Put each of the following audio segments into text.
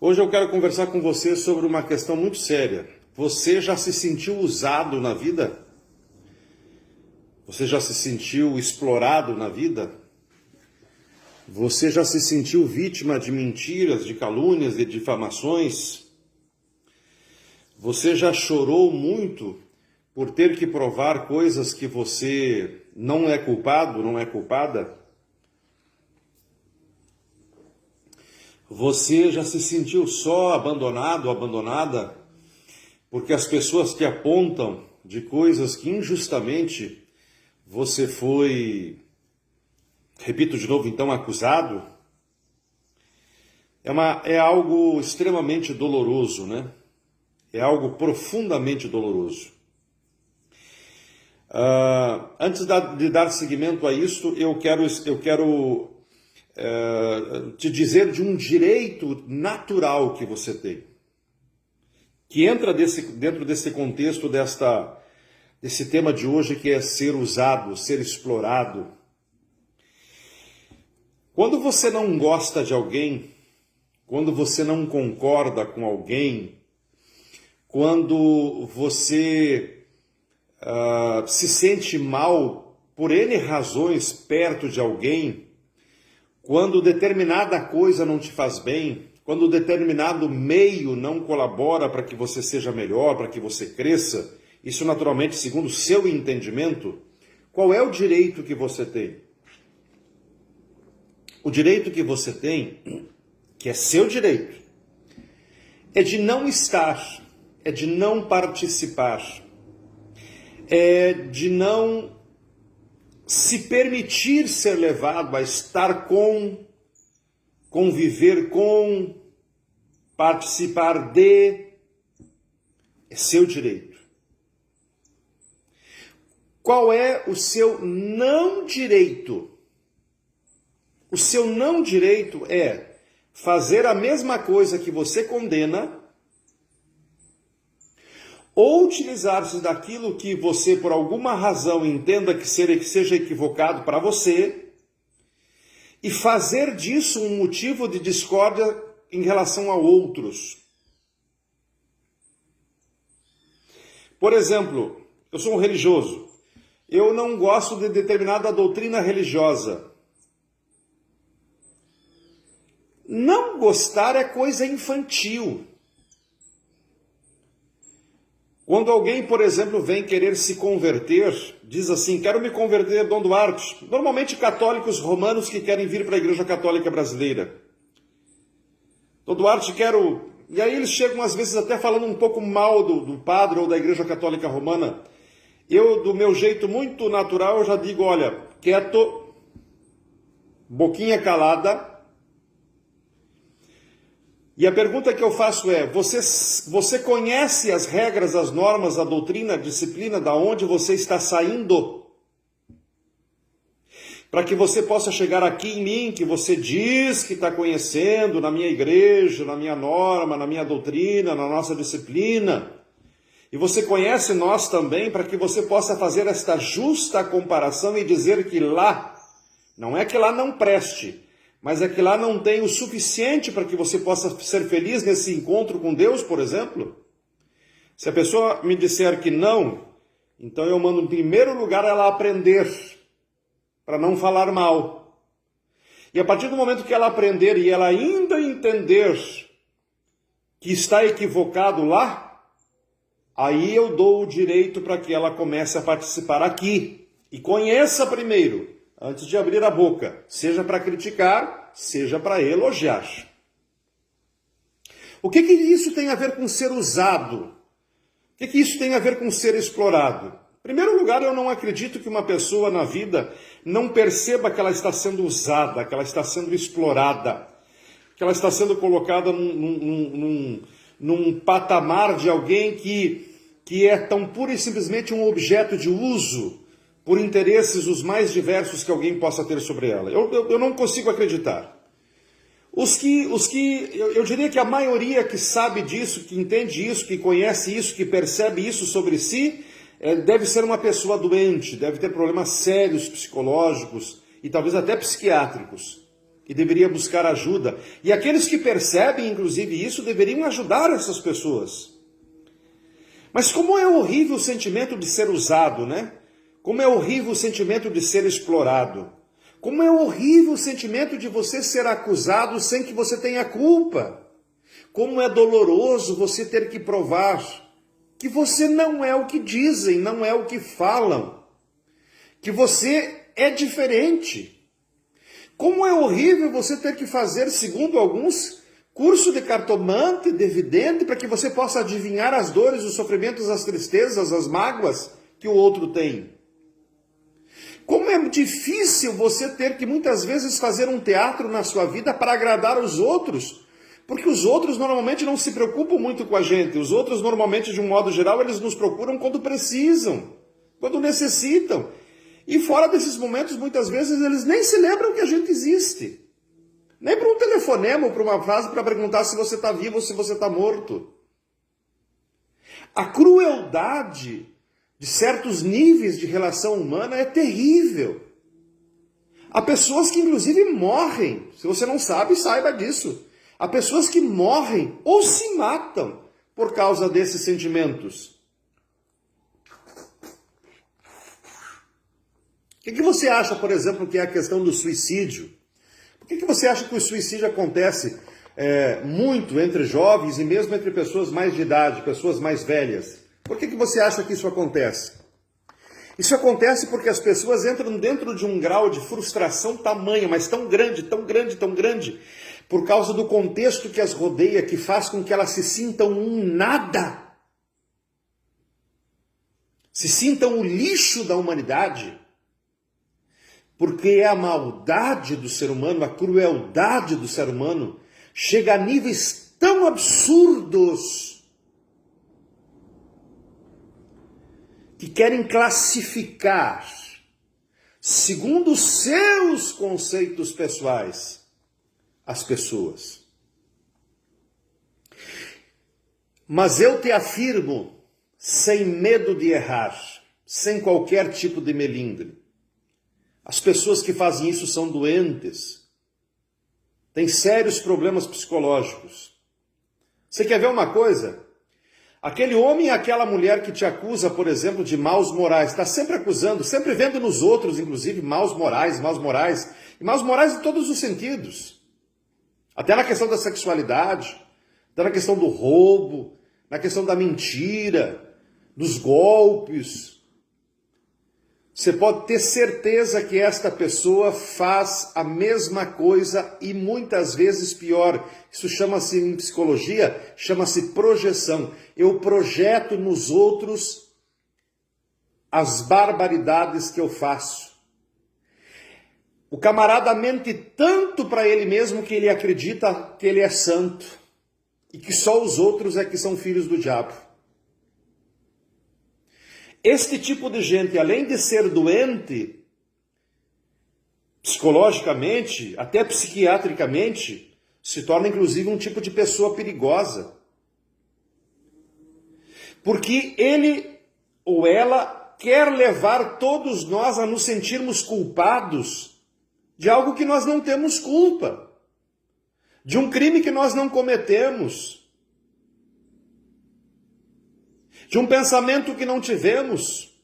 Hoje eu quero conversar com você sobre uma questão muito séria. Você já se sentiu usado na vida? Você já se sentiu explorado na vida? Você já se sentiu vítima de mentiras, de calúnias, de difamações? Você já chorou muito por ter que provar coisas que você não é culpado, não é culpada? Você já se sentiu só, abandonado, abandonada, porque as pessoas te apontam de coisas que injustamente você foi, repito de novo então, acusado? É algo extremamente doloroso, né? É algo profundamente doloroso. Antes de dar seguimento a isto, eu quero te dizer de um direito natural que você tem, que entra dentro desse contexto desse tema de hoje, que é ser usado, ser explorado. Quando você não gosta de alguém, quando você não concorda com alguém, quando você se sente mal por N razões perto de alguém, quando determinada coisa não te faz bem, quando determinado meio não colabora para que você seja melhor, para que você cresça, isso naturalmente segundo o seu entendimento, qual é o direito que você tem? O direito que você tem, que é seu direito, é de não estar, é de não participar, é de não se permitir ser levado a estar com, conviver com, participar de, é seu direito. Qual é o seu não direito? O seu não direito é fazer a mesma coisa que você condena, ou utilizar-se daquilo que você, por alguma razão, entenda que seja equivocado para você, e fazer disso um motivo de discórdia em relação a outros. Por exemplo, eu sou um religioso, eu não gosto de determinada doutrina religiosa. Não gostar é coisa infantil. Quando alguém, por exemplo, vem querer se converter, diz assim, quero me converter, Dom Duarte. Normalmente católicos romanos que querem vir para a Igreja Católica Brasileira. Dom Duarte, quero... E aí eles chegam às vezes até falando um pouco mal do padre ou da Igreja Católica Romana. Eu, do meu jeito muito natural, já digo, olha, quieto, boquinha calada. E a pergunta que eu faço é, você conhece as regras, as normas, a doutrina, a disciplina, da onde você está saindo? Para que você possa chegar aqui em mim, que você diz que está conhecendo, na minha igreja, na minha norma, na minha doutrina, na nossa disciplina. E você conhece nós também, para que você possa fazer esta justa comparação e dizer que lá, não é que lá não preste, mas é que lá não tem o suficiente para que você possa ser feliz nesse encontro com Deus, por exemplo? Se a pessoa me disser que não, então eu mando em primeiro lugar ela aprender, para não falar mal. E a partir do momento que ela aprender e ela ainda entender que está equivocado lá, aí eu dou o direito para que ela comece a participar aqui. E conheça primeiro, antes de abrir a boca, seja para criticar, seja para elogiar. O que isso tem a ver com ser usado? O que isso tem a ver com ser explorado? Em primeiro lugar, eu não acredito que uma pessoa na vida não perceba que ela está sendo usada, que ela está sendo explorada, que ela está sendo colocada num patamar de alguém que é tão pura e simplesmente um objeto de uso, por interesses os mais diversos que alguém possa ter sobre ela. Eu não consigo acreditar. Eu diria que a maioria que sabe disso, que entende isso, que conhece isso, que percebe isso sobre si, deve ser uma pessoa doente, deve ter problemas sérios psicológicos e talvez até psiquiátricos. e deveria buscar ajuda. E aqueles que percebem, inclusive, isso, deveriam ajudar essas pessoas. Mas como é horrível o sentimento de ser usado, né? Como é horrível o sentimento de ser explorado. Como é horrível o sentimento de você ser acusado sem que você tenha culpa. Como é doloroso você ter que provar que você não é o que dizem, não é o que falam. Que você é diferente. Como é horrível você ter que fazer, segundo alguns, curso de cartomante, de vidente, para que você possa adivinhar as dores, os sofrimentos, as tristezas, as mágoas que o outro tem. Como é difícil você ter que muitas vezes fazer um teatro na sua vida para agradar os outros, porque os outros normalmente não se preocupam muito com a gente. Os outros normalmente, de um modo geral, eles nos procuram quando precisam, quando necessitam. E fora desses momentos, muitas vezes, eles nem se lembram que a gente existe. Nem para um telefonema ou para uma frase para perguntar se você está vivo ou se você está morto. A crueldade de certos níveis de relação humana é terrível. Há pessoas que inclusive morrem. Se você não sabe, saiba disso. Há pessoas que morrem ou se matam por causa desses sentimentos. O que você acha, por exemplo, que é a questão do suicídio? Por que você acha que o suicídio acontece muito entre jovens e mesmo entre pessoas mais de idade, pessoas mais velhas? Por que você acha que isso acontece? Isso acontece porque as pessoas entram dentro de um grau de frustração tamanha, mas tão grande, tão grande, tão grande, por causa do contexto que as rodeia, que faz com que elas se sintam um nada. Se sintam o lixo da humanidade. Porque é a maldade do ser humano, a crueldade do ser humano, chega a níveis tão absurdos que querem classificar, segundo os seus conceitos pessoais, as pessoas. Mas eu te afirmo, sem medo de errar, sem qualquer tipo de melindre, as pessoas que fazem isso são doentes, têm sérios problemas psicológicos. Você quer ver uma coisa? Aquele homem e aquela mulher que te acusa, por exemplo, de maus morais, está sempre acusando, sempre vendo nos outros, inclusive, maus morais, e maus morais em todos os sentidos. Até na questão da sexualidade, até na questão do roubo, na questão da mentira, dos golpes. Você pode ter certeza que esta pessoa faz a mesma coisa e muitas vezes pior. Isso chama-se, em psicologia, chama-se projeção. Eu projeto nos outros as barbaridades que eu faço. O camarada mente tanto para ele mesmo que ele acredita que ele é santo e que só os outros é que são filhos do diabo. Este tipo de gente, além de ser doente, psicologicamente, até psiquiatricamente, se torna inclusive um tipo de pessoa perigosa. Porque ele ou ela quer levar todos nós a nos sentirmos culpados de algo que nós não temos culpa, de um crime que nós não cometemos, de um pensamento que não tivemos,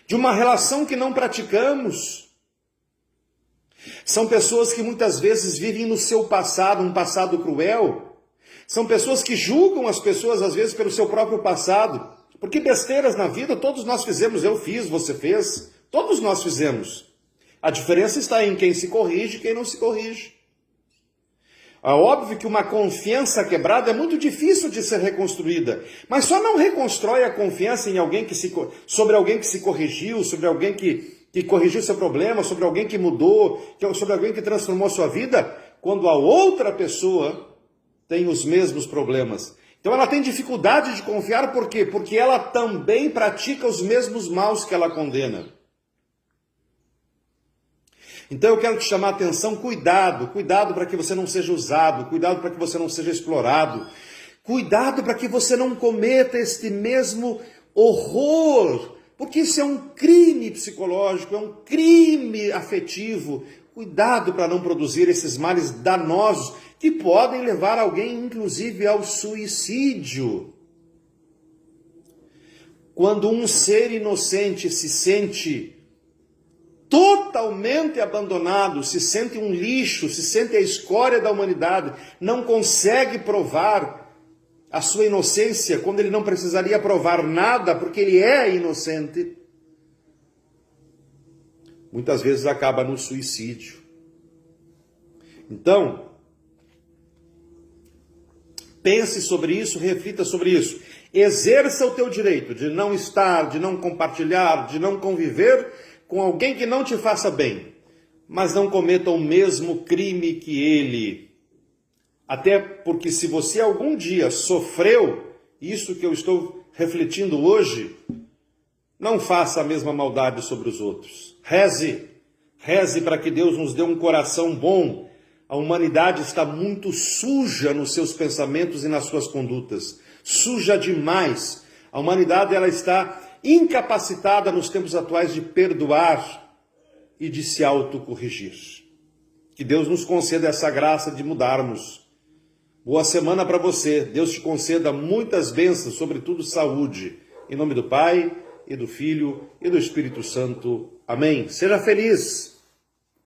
de uma relação que não praticamos. São pessoas que muitas vezes vivem no seu passado, um passado cruel. São pessoas que julgam as pessoas, às vezes, pelo seu próprio passado. Porque besteiras na vida todos nós fizemos, eu fiz, você fez, todos nós fizemos. A diferença está em quem se corrige e quem não se corrige. É óbvio que uma confiança quebrada é muito difícil de ser reconstruída, mas só não reconstrói a confiança em alguém sobre alguém que se corrigiu, sobre alguém que corrigiu seu problema, sobre alguém que mudou, sobre alguém que transformou sua vida, quando a outra pessoa tem os mesmos problemas. Então ela tem dificuldade de confiar, por quê? Porque ela também pratica os mesmos maus que ela condena. Então eu quero te chamar a atenção, cuidado para que você não seja usado, cuidado para que você não seja explorado, cuidado para que você não cometa este mesmo horror, porque isso é um crime psicológico, é um crime afetivo. Cuidado para não produzir esses males danosos que podem levar alguém, inclusive, ao suicídio. Quando um ser inocente se sente totalmente abandonado, se sente um lixo, se sente a escória da humanidade, não consegue provar a sua inocência quando ele não precisaria provar nada porque ele é inocente, muitas vezes acaba no suicídio. Então, pense sobre isso, reflita sobre isso. Exerça o teu direito de não estar, de não compartilhar, de não conviver com alguém que não te faça bem, mas não cometa o mesmo crime que ele. Até porque se você algum dia sofreu isso que eu estou refletindo hoje, não faça a mesma maldade sobre os outros. Reze para que Deus nos dê um coração bom. A humanidade está muito suja nos seus pensamentos e nas suas condutas. Suja demais. A humanidade ela está incapacitada nos tempos atuais de perdoar e de se autocorrigir. Que Deus nos conceda essa graça de mudarmos. Boa semana para você. Deus te conceda muitas bênçãos, sobretudo saúde. Em nome do Pai, e do Filho, e do Espírito Santo. Amém. Seja feliz.